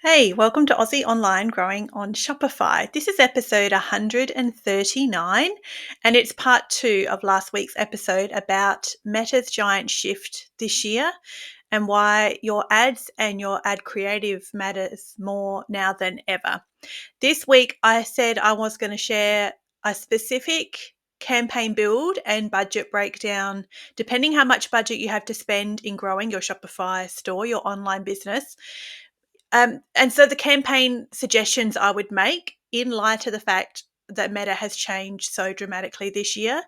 Hey, welcome to Aussie Online Growing on Shopify. This is episode 139, and it's part two of last week's episode about Meta's giant shift this year and why your ads and your ad creative matters more now than ever. This week, I said I was going to share a specific campaign build and budget breakdown, depending how much budget you have to spend in growing your Shopify store, your online business. And so the campaign suggestions I would make in light of the fact that Meta has changed so dramatically this year.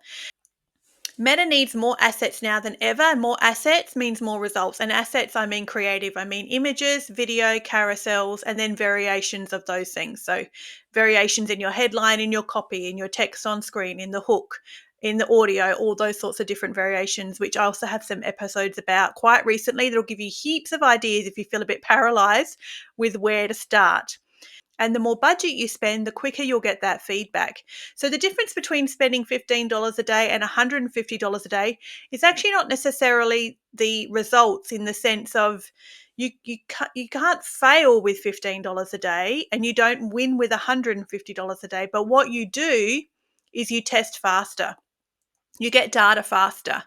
Meta needs more assets now than ever, and more assets means more results. And assets, I mean creative. I mean images, video, carousels, and then variations of those things. So variations in your headline, in your copy, in your text on screen, in the hook, in the audio, all those sorts of different variations, which I also have some episodes about quite recently that'll give you heaps of ideas if you feel a bit paralyzed with where to start. And the more budget you spend, the quicker you'll get that feedback. So the difference between spending $15 a day and $150 a day is actually not necessarily the results, in the sense of you can't fail with $15 a day and you don't win with $150 a day. But what you do is you test faster. You get data faster.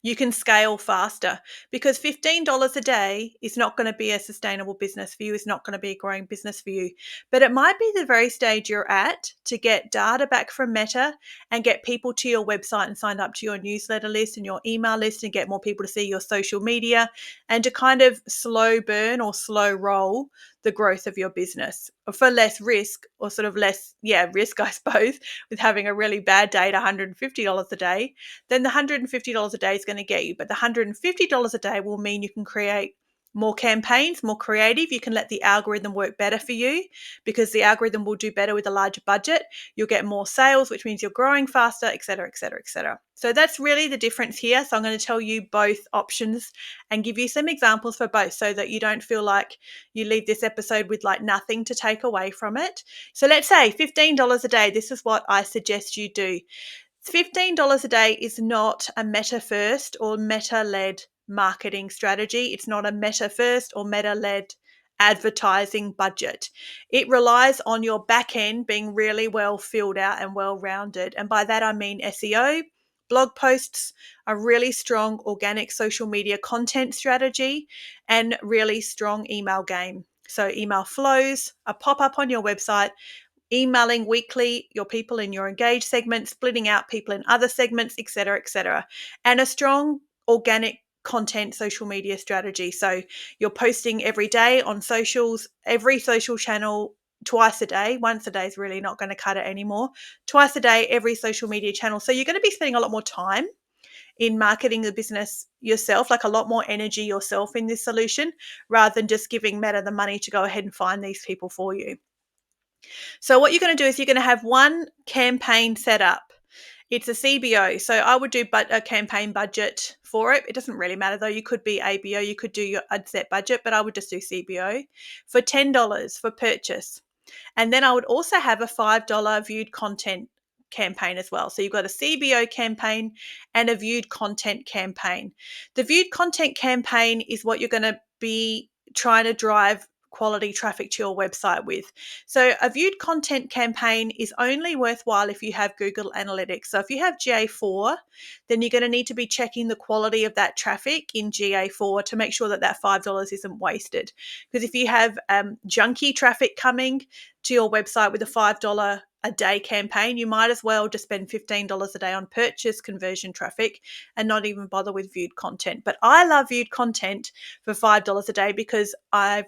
You can scale faster, because $15 a day is not going to be a sustainable business for you. It's not going to be a growing business for you. But it might be the very stage you're at to get data back from Meta and get people to your website and sign up to your newsletter list and your email list and get more people to see your social media, and to kind of slow burn or slow roll the growth of your business for less risk, or sort of less, risk, I suppose, with having a really bad day at $150 a day. Then the $150 a day is going to get you. But the $150 a day will mean you can create more campaigns, more creative. You can let the algorithm work better for you, because the algorithm will do better with a larger budget. You'll get more sales, which means you're growing faster, et cetera, et cetera, et cetera. So that's really the difference here. So I'm going to tell you both options and give you some examples for both, so that you don't feel like you leave this episode with like nothing to take away from it. So let's say $15 a day. This is what I suggest you do. $15 a day is not a Meta first or Meta led marketing strategy. It's not a Meta first or Meta led advertising budget. It relies on your back end being really well filled out and well rounded. And by that, I mean SEO, blog posts, a really strong organic social media content strategy, and really strong email game. So email flows, a pop-up on your website, emailing weekly your people in your engaged segment, splitting out people in other segments, et cetera, and a strong organic content social media strategy. So you're posting every day on socials, every social channel, twice a day. Once a day is really not going to cut it anymore. Twice a day, every social media channel. So you're going to be spending a lot more time in marketing the business yourself, like a lot more energy yourself in this solution, rather than just giving Meta the money to go ahead and find these people for you. So what you're going to do is you're going to have one campaign set up. It's a CBO. So I would do a campaign budget for it. It doesn't really matter though. You could be ABO, you could do your ad set budget, but I would just do CBO for $10 for purchase. And then I would also have a $5 viewed content campaign as well. So you've got a CBO campaign and a viewed content campaign. The viewed content campaign is what you're going to be trying to drive quality traffic to your website with. So a viewed content campaign is only worthwhile if you have Google Analytics. So if you have GA4, then you're going to need to be checking the quality of that traffic in GA4 to make sure that that $5 isn't wasted. Because if you have junky traffic coming to your website with a $5 a day campaign, you might as well just spend $15 a day on purchase conversion traffic and not even bother with viewed content. But I love viewed content for $5 a day because I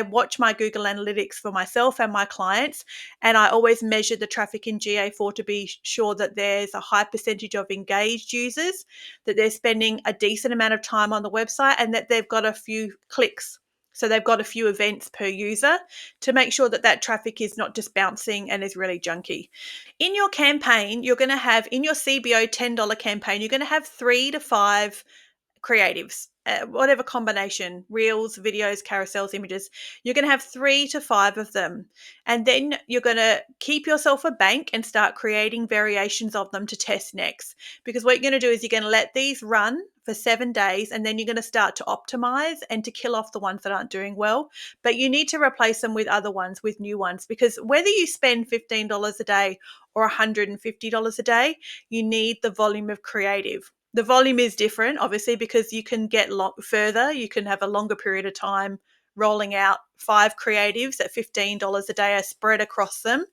watch my Google Analytics for myself and my clients, and I always measure the traffic in GA4 to be sure that there's a high percentage of engaged users, that they're spending a decent amount of time on the website, and that they've got a few clicks. So they've got a few events per user to make sure that that traffic is not just bouncing and is really junky. In your campaign, you're going to have, in your CBO $10 campaign, you're going to have 3 to 5 creatives, whatever combination, reels, videos, carousels, images. You're going to have 3 to 5 of them. And then you're going to keep yourself a bank and start creating variations of them to test next. Because what you're going to do is you're going to let these run for 7 days, and then you're going to start to optimize and to kill off the ones that aren't doing well. But you need to replace them with other ones, with new ones, because whether you spend $15 a day or $150 a day, you need the volume of creative. The volume is different, obviously, because you can get further. You can have a longer period of time rolling out 5 creatives at $15 a day are spread across them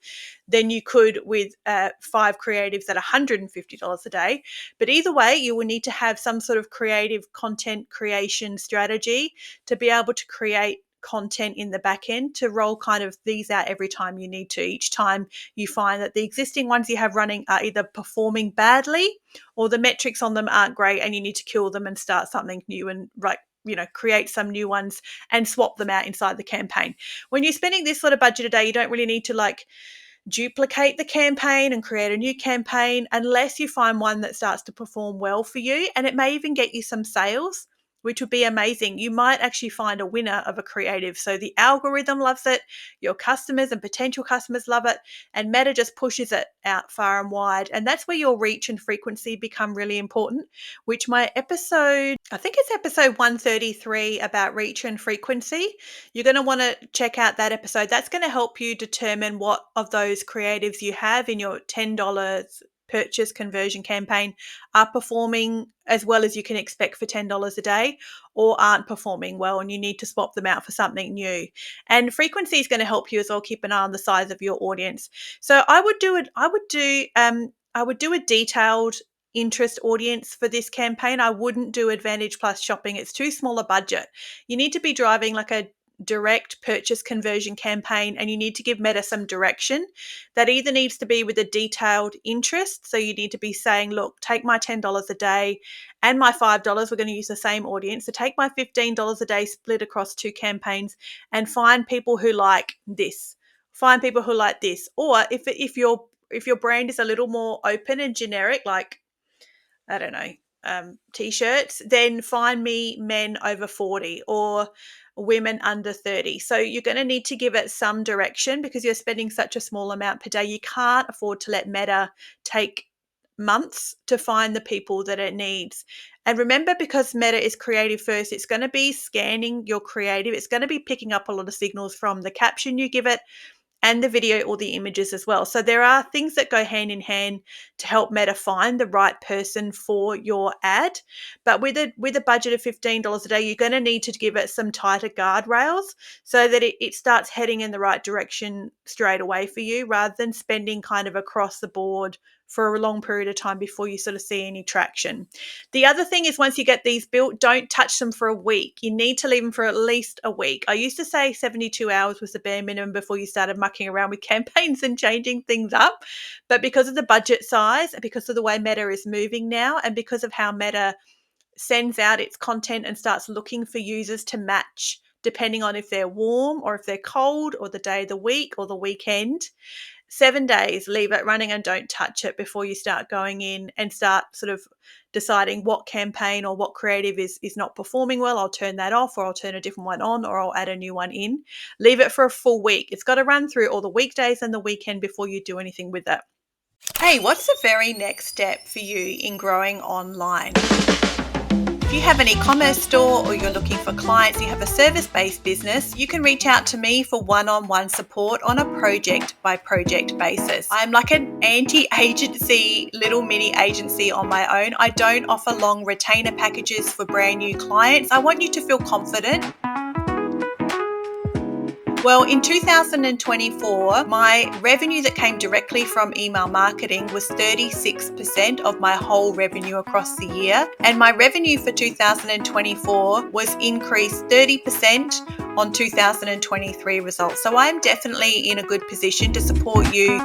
than you could with 5 creatives at $150 a day. But either way, you will need to have some sort of creative content creation strategy to be able to create content in the back end to roll kind of these out every time you need to. Each time you find that the existing ones you have running are either performing badly or the metrics on them aren't great, and you need to kill them and start something new and create some new ones and swap them out inside the campaign. When you're spending this sort of budget a day, you don't really need to duplicate the campaign and create a new campaign unless you find one that starts to perform well for you, and it may even get you some sales, which would be amazing. You might actually find a winner of a creative. So the algorithm loves it, your customers and potential customers love it, and Meta just pushes it out far and wide. And that's where your reach and frequency become really important, which my episode, I think it's episode 133 about reach and frequency. You're going to want to check out that episode. That's going to help you determine what of those creatives you have in your $10 purchase conversion campaign are performing as well as you can expect for $10 a day, or aren't performing well and you need to swap them out for something new. And frequency is going to help you as well keep an eye on the size of your audience. So I would do a detailed interest audience for this campaign. I wouldn't do Advantage Plus shopping. It's too small a budget. You need to be driving like a direct purchase conversion campaign, and you need to give Meta some direction. That either needs to be with a detailed interest. So you need to be saying, look, take my $10 a day and my $5, we're going to use the same audience. So take my $15 a day split across 2 campaigns and find people who like this. Find people who like this. Or if your brand is a little more open and generic, like, I don't know, t-shirts, then find me men over 40 or women under 30. So you're going to need to give it some direction because you're spending such a small amount per day. You can't afford to let Meta take months to find the people that it needs. And remember, because Meta is creative first, it's going to be scanning your creative. It's going to be picking up a lot of signals from the caption you give it and the video or the images as well. So there are things that go hand in hand to help Meta find the right person for your ad. But with a budget of $15 a day, you're going to need to give it some tighter guardrails so that it starts heading in the right direction straight away for you, rather than spending kind of across the board for a long period of time before you sort of see any traction. The other thing is, once you get these built, don't touch them for a week. You need to leave them for at least a week. I used to say 72 hours was the bare minimum before you started mucking around with campaigns and changing things up. But because of the budget size, because of the way Meta is moving now, and because of how Meta sends out its content and starts looking for users to match depending on if they're warm or if they're cold or the day of the week or the weekend, 7 days, leave it running and don't touch it before you start going in and start sort of deciding what campaign or what creative is not performing well. I'll turn that off, or I'll turn a different one on, or I'll add a new one in. Leave it for a full week. It's got to run through all the weekdays and the weekend before you do anything with it. Hey, what's the very next step for you in growing online? If you have an e-commerce store or you're looking for clients, you have a service-based business, you can reach out to me for one-on-one support on a project-by-project basis. I'm like an anti-agency, little mini agency on my own. I don't offer long retainer packages for brand new clients. I want you to feel confident. Well, in 2024, my revenue that came directly from email marketing was 36% of my whole revenue across the year. And my revenue for 2024 was increased 30% on 2023 results. So I'm definitely in a good position to support you.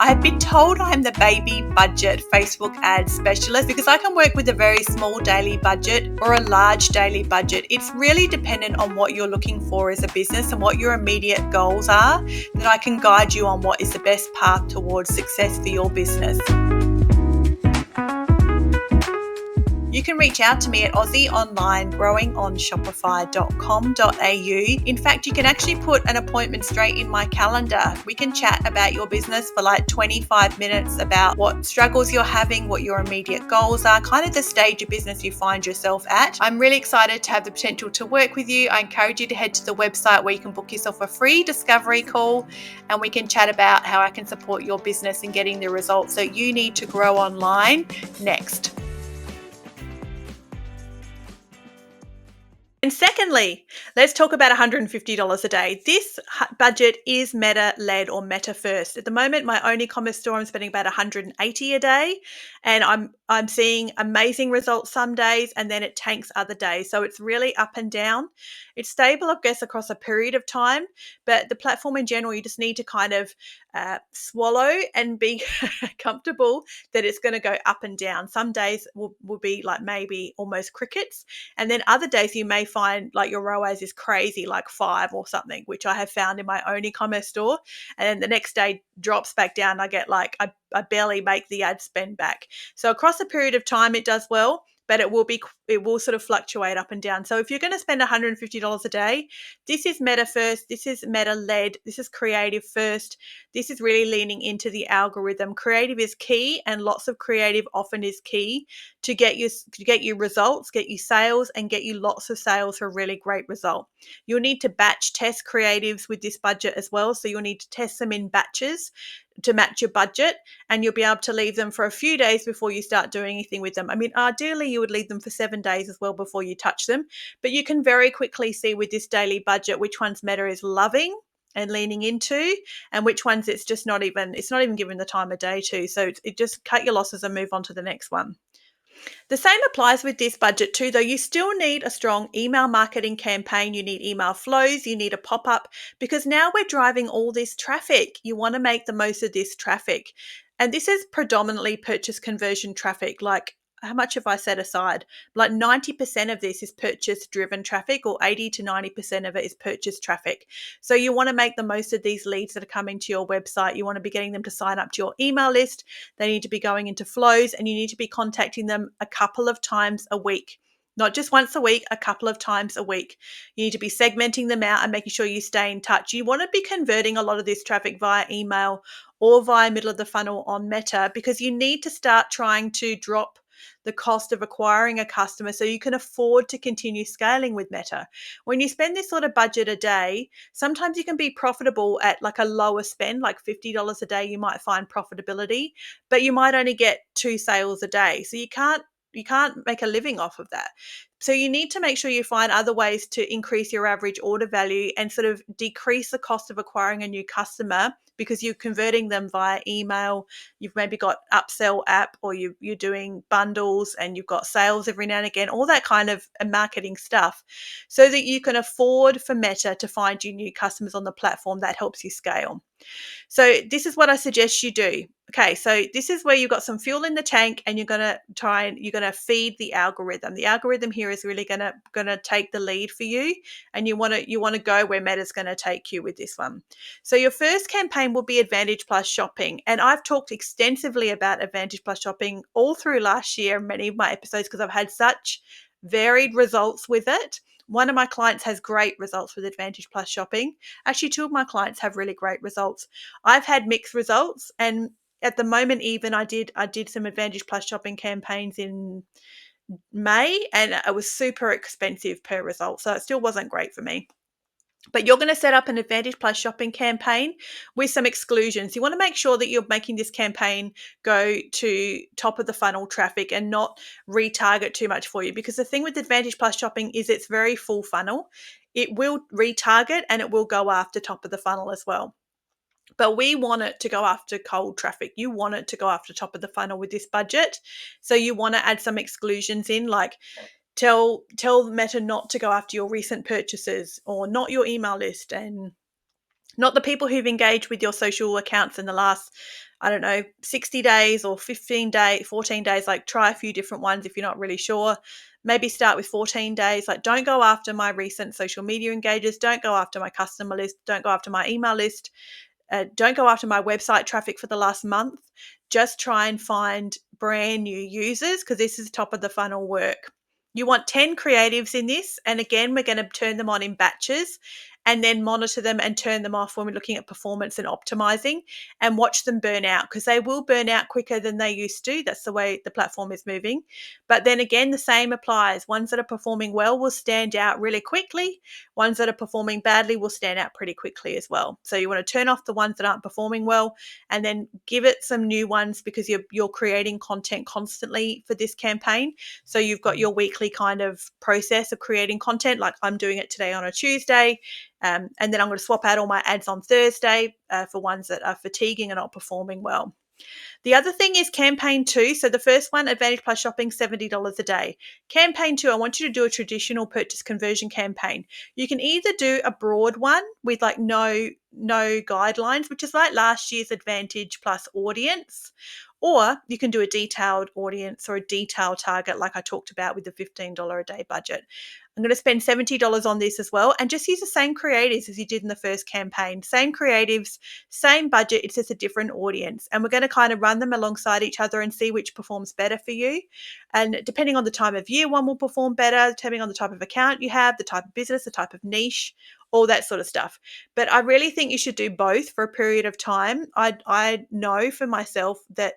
I've been told I'm the baby budget Facebook ad specialist because I can work with a very small daily budget or a large daily budget. It's really dependent on what you're looking for as a business and what your immediate goals are, that I can guide you on what is the best path towards success for your business. You can reach out to me at aussieonlinegrowingonshopify.com.au. In fact, you can actually put an appointment straight in my calendar. We can chat about your business for like 25 minutes about what struggles you're having, what your immediate goals are, kind of the stage of business you find yourself at. I'm really excited to have the potential to work with you. I encourage you to head to the website where you can book yourself a free discovery call and we can chat about how I can support your business in getting the results that you need to grow online next. And secondly, let's talk about $150 a day. This budget is meta-led or meta first. At the moment, my own e-commerce store, I'm spending about $180 a day, and I'm seeing amazing results some days, and then it tanks other days. So it's really up and down. It's stable, I guess, across a period of time, but the platform in general, you just need to kind of swallow and be comfortable that it's going to go up and down. Some days will be like maybe almost crickets, and then other days you may find like your ROAS is crazy, like 5 or something, which I have found in my own e-commerce store. And then the next day drops back down. I get like, I barely make the ad spend back. So across a period of time, it does well, but it will sort of fluctuate up and down. So if you're going to spend $150 a day, this is meta first, this is meta led, this is creative first. This is really leaning into the algorithm. Creative is key, and lots of creative often is key to get you results, get you sales, and get you lots of sales for a really great result. You'll need to batch test creatives with this budget as well. So you'll need to test them in batches to match your budget, and you'll be able to leave them for a few days before you start doing anything with them. I mean, ideally you would leave them for 7 days as well before you touch them, but you can very quickly see with this daily budget which ones Meta is loving and leaning into, and which ones it's not even given the time of day to. So it just cut your losses and move on to the next one. The same applies with this budget too, though. You still need a strong email marketing campaign. You need email flows. You need a pop-up, because now we're driving all this traffic. You want to make the most of this traffic. And this is predominantly purchase conversion traffic. Like, how much have I set aside? Like 90% of this is purchase driven traffic, or 80 to 90% of it is purchase traffic. So you want to make the most of these leads that are coming to your website. You want to be getting them to sign up to your email list. They need to be going into flows, and you need to be contacting them a couple of times a week. Not just once a week, a couple of times a week. You need to be segmenting them out and making sure you stay in touch. You want to be converting a lot of this traffic via email or via middle of the funnel on Meta, because you need to start trying to drop the cost of acquiring a customer so you can afford to continue scaling with Meta. When you spend this sort of budget a day, sometimes you can be profitable at like a lower spend, like $50 a day. You might find profitability, but you might only get 2 sales a day. So you can't make a living off of that. So you need to make sure you find other ways to increase your average order value and sort of decrease the cost of acquiring a new customer, because you're converting them via email. You've maybe got upsell app, or you're doing bundles, and you've got sales every now and again, all that kind of marketing stuff, so that you can afford for Meta to find you new customers on the platform. That helps you scale. So this is what I suggest you do. Okay, so this is where you've got some fuel in the tank, and you're gonna feed the algorithm. The algorithm here is really gonna take the lead for you, and you wanna go where Meta's gonna take you with this one. So your first campaign will be Advantage Plus Shopping, and I've talked extensively about Advantage Plus Shopping all through last year, many of my episodes, because I've had such varied results with it. One of my clients has great results with Advantage Plus Shopping. Actually, 2 of my clients have really great results. I've had mixed results, and at the moment, even I did some Advantage Plus Shopping campaigns in May, and it was super expensive per result, so it still wasn't great for me. But you're going to set up an Advantage Plus Shopping campaign with some exclusions. You want to make sure that you're making this campaign go to top of the funnel traffic and not retarget too much for you, because the thing with Advantage Plus Shopping is it's very full funnel. It will retarget, and it will go after top of the funnel as well. But we want it to go after cold traffic. You want it to go after top of the funnel with this budget. So you want to add some exclusions in, like tell Meta not to go after your recent purchases, or not your email list, and not the people who've engaged with your social accounts in the last, 60 days or 15 days, 14 days. Like, try a few different ones if you're not really sure. Maybe start with 14 days. Like, don't go after my recent social media engagers. Don't go after my customer list. Don't go after my email list. Don't go after my website traffic for the last month. Just try and find brand new users, because this is top of the funnel work. You want 10 creatives in this. And again, we're going to turn them on in batches and then monitor them and turn them off when we're looking at performance and optimizing, and watch them burn out, because they will burn out quicker than they used to. That's the way the platform is moving. But then again, the same applies. Ones that are performing well will stand out really quickly. Ones that are performing badly will stand out pretty quickly as well. So you want to turn off the ones that aren't performing well and then give it some new ones, because you're creating content constantly for this campaign. So you've got your weekly kind of process of creating content, like I'm doing it today on a Tuesday. And then I'm going to swap out all my ads on Thursday for ones that are fatiguing and not performing well. The other thing is campaign 2. So the first one, Advantage Plus Shopping, $70 a day. Campaign 2, I want you to do a traditional purchase conversion campaign. You can either do a broad one with like no guidelines, which is like last year's Advantage Plus audience, or you can do a detailed audience or a detailed target like I talked about with the $15 a day budget. I'm going to spend $70 on this as well, and just use the same creatives as you did in the first campaign. Same creatives, same budget, it's just a different audience. And we're going to kind of run them alongside each other and see which performs better for you. And depending on the time of year, one will perform better, depending on the type of account you have, the type of business, the type of niche, all that sort of stuff. But I really think you should do both for a period of time. I know for myself that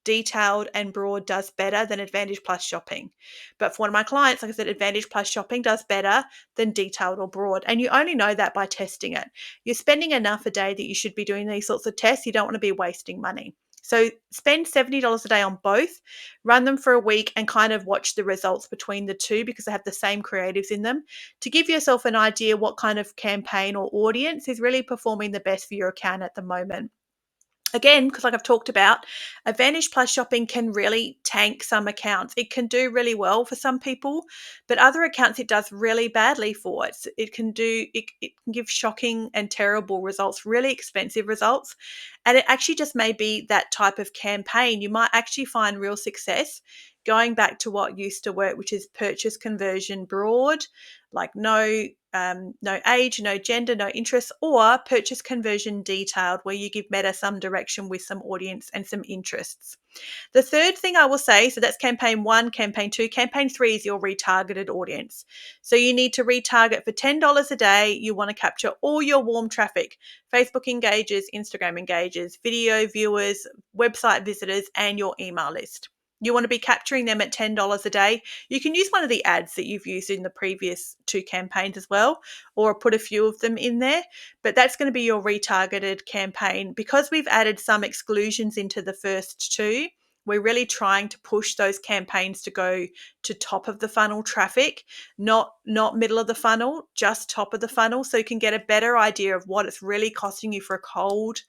detailed and broad does better than Advantage Plus Shopping. But for one of my clients, like I said, Advantage Plus Shopping does better than detailed or broad. And you only know that by testing it. You're spending enough a day that you should be doing these sorts of tests. You don't want to be wasting money. So spend $70 a day on both, run them for a week, and kind of watch the results between the two, because they have the same creatives in them, to give yourself an idea what kind of campaign or audience is really performing the best for your account at the moment. Again, because like I've talked about, Advantage Plus Shopping can really tank some accounts. It can do really well for some people, but other accounts it does really badly for. It can give shocking and terrible results, really expensive results. And it actually just may be that type of campaign. You might actually find real success going back to what used to work, which is purchase conversion broad, like no age, no gender, no interest, or purchase conversion detailed, where you give Meta some direction with some audience and some interests. The third thing I will say, so that's campaign 1, campaign 2, campaign 3 is your retargeted audience. So you need to retarget for $10 a day. You want to capture all your warm traffic, Facebook engagers, Instagram engagers, video viewers, website visitors, and your email list. You want to be capturing them at $10 a day. You can use one of the ads that you've used in the previous 2 campaigns as well, or put a few of them in there. But that's going to be your retargeted campaign. Because we've added some exclusions into the first 2, we're really trying to push those campaigns to go to top of the funnel traffic, not middle of the funnel, just top of the funnel, so you can get a better idea of what it's really costing you for a cold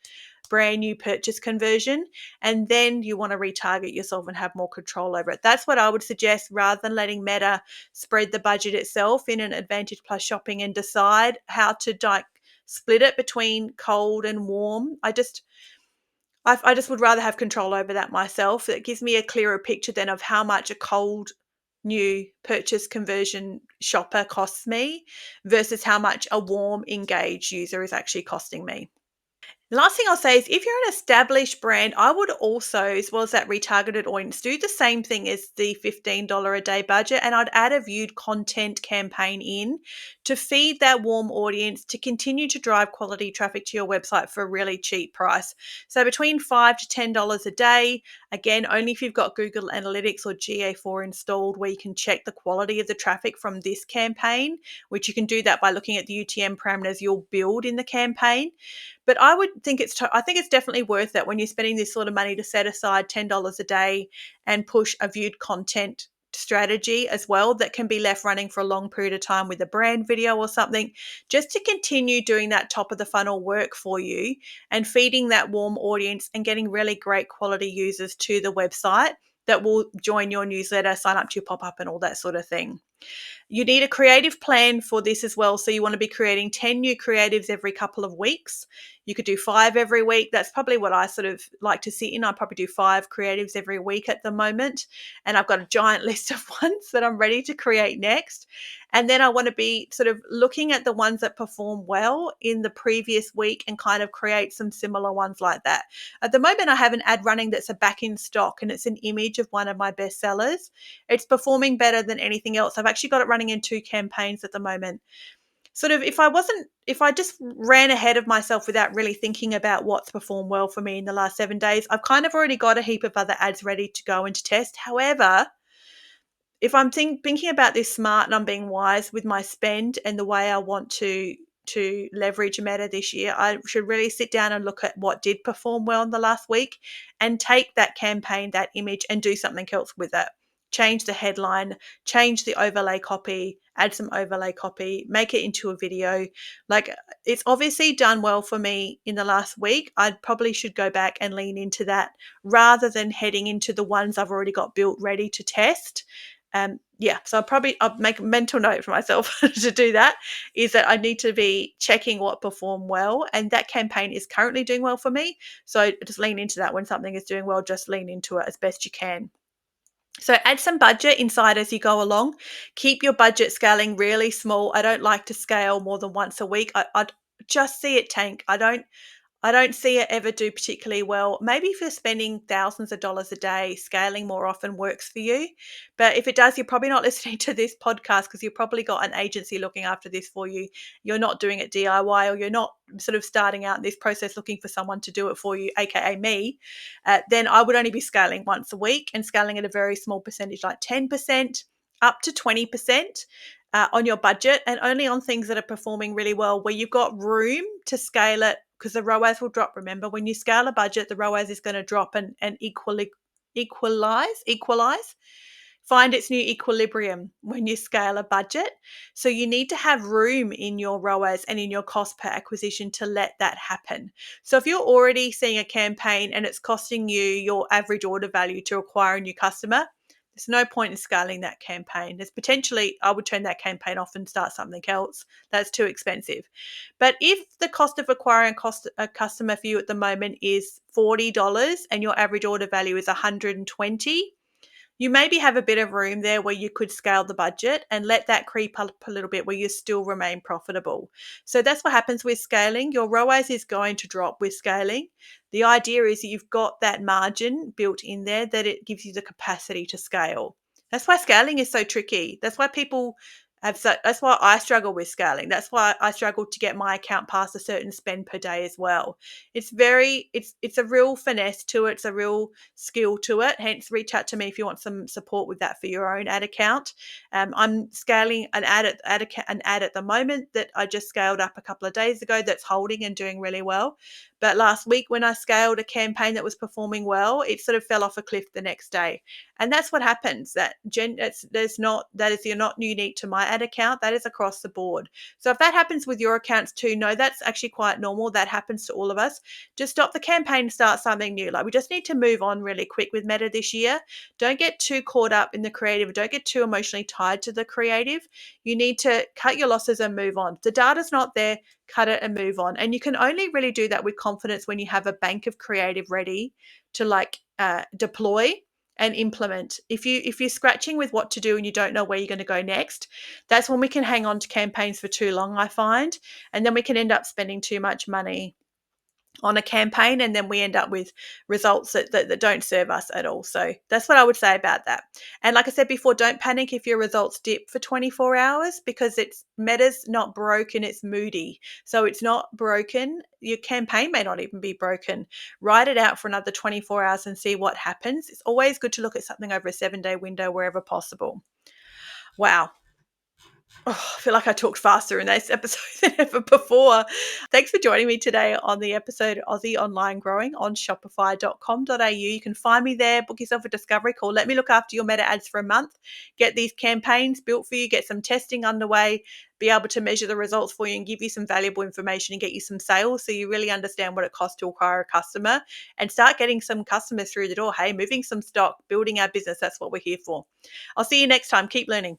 brand new purchase conversion, and then you want to retarget yourself and have more control over it. That's what I would suggest, rather than letting Meta spread the budget itself in an Advantage Plus Shopping and decide how to split it between cold and warm. I just would rather have control over that myself. It gives me a clearer picture then of how much a cold new purchase conversion shopper costs me versus how much a warm engaged user is actually costing me. The last thing I'll say is, if you're an established brand, I would also, as well as that retargeted audience, do the same thing as the $15 a day budget, and I'd add a viewed content campaign in to feed that warm audience to continue to drive quality traffic to your website for a really cheap price. So between $5 to $10 a day, again, only if you've got Google Analytics or GA4 installed, where you can check the quality of the traffic from this campaign, which you can do that by looking at the UTM parameters you'll build in the campaign. But I think it's definitely worth it when you're spending this sort of money to set aside $10 a day and push a viewed content strategy as well that can be left running for a long period of time with a brand video or something, just to continue doing that top of the funnel work for you and feeding that warm audience and getting really great quality users to the website that will join your newsletter, sign up to your pop-up and all that sort of thing. You need a creative plan for this as well. So you want to be creating 10 new creatives every couple of weeks. You could do 5 every week. That's probably what I sort of like to sit in. I probably do 5 creatives every week at the moment. And I've got a giant list of ones that I'm ready to create next. And then I want to be sort of looking at the ones that perform well in the previous week and kind of create some similar ones like that. At the moment, I have an ad running that's a back in stock, and it's an image of one of my best sellers. It's performing better than anything else. I've actually got it running in 2 campaigns at the moment. Sort of if I just ran ahead of myself without really thinking about what's performed well for me in the last 7 days, I've kind of already got a heap of other ads ready to go and to test. However, if I'm thinking about this smart and I'm being wise with my spend and the way I want to leverage Meta this year, I should really sit down and look at what did perform well in the last week and take that campaign, that image, and do something else with it. Change the headline, change the overlay copy, add some overlay copy, make it into a video. Like, it's obviously done well for me in the last week. I probably should go back and lean into that rather than heading into the ones I've already got built ready to test. So I'll make a mental note for myself to do that, is that I need to be checking what performed well, and that campaign is currently doing well for me. So just lean into that. When something is doing well, just lean into it as best you can. So add some budget inside as you go along. Keep your budget scaling really small. I don't like to scale more than once a week. I'd just see it tank. I don't see it ever do particularly well. Maybe if you're spending thousands of dollars a day, scaling more often works for you. But if it does, you're probably not listening to this podcast because you've probably got an agency looking after this for you. You're not doing it DIY, or you're not sort of starting out in this process looking for someone to do it for you, aka me. Then I would only be scaling once a week and scaling at a very small percentage, like 10% up to 20%. On your budget, and only on things that are performing really well, where you've got room to scale it, because the ROAS will drop. Remember, when you scale a budget, the ROAS is going to drop and equalize, find its new equilibrium when you scale a budget. So you need to have room in your ROAS and in your cost per acquisition to let that happen. So if you're already seeing a campaign and it's costing you your average order value to acquire a new customer, there's no point in scaling that campaign. There's potentially, I would turn that campaign off and start something else. That's too expensive. But if the cost of acquiring a customer for you at the moment is $40 and your average order value is $120, you maybe have a bit of room there where you could scale the budget and let that creep up a little bit where you still remain profitable. So that's what happens with scaling. Your ROAS is going to drop with scaling. The idea is that you've got that margin built in there, that it gives you the capacity to scale. That's why scaling is so tricky. That's why that's why I struggle with scaling. That's why I struggle to get my account past a certain spend per day as well. It's a real finesse to it. It's a real skill to it. Hence, reach out to me if you want some support with that for your own ad account. I'm scaling an ad at the moment that I just scaled up a couple of days ago that's holding and doing really well. But last week when I scaled a campaign that was performing well, it sort of fell off a cliff the next day. And that's what happens. That is not unique to my ad account. That is across the board. So if that happens with your accounts too, no, that's actually quite normal. That happens to all of us. Just stop the campaign and start something new. Like, we just need to move on really quick with Meta this year. Don't get too caught up in the creative. Don't get too emotionally tied to the creative. You need to cut your losses and move on. The data's not there. Cut it and move on. And you can only really do that with confidence when you have a bank of creative ready to deploy and implement. If you're scratching with what to do and you don't know where you're going to go next, that's when we can hang on to campaigns for too long, I find, and then we can end up spending too much money on a campaign, and then we end up with results that don't serve us at all. So that's what I would say about that. And like I said before, don't panic if your results dip for 24 hours, because Meta's not broken, it's moody. So it's not broken. Your campaign may not even be broken. Write it out for another 24 hours and see what happens. It's always good to look at something over a 7-day window wherever possible. Wow. Oh, I feel like I talked faster in this episode than ever before. Thanks for joining me today on the episode Aussie Online Growing on shopify.com.au. You can find me there, book yourself a discovery call. Let me look after your Meta ads for a month, get these campaigns built for you, get some testing underway, be able to measure the results for you and give you some valuable information and get you some sales so you really understand what it costs to acquire a customer and start getting some customers through the door. Hey, moving some stock, building our business, that's what we're here for. I'll see you next time. Keep learning.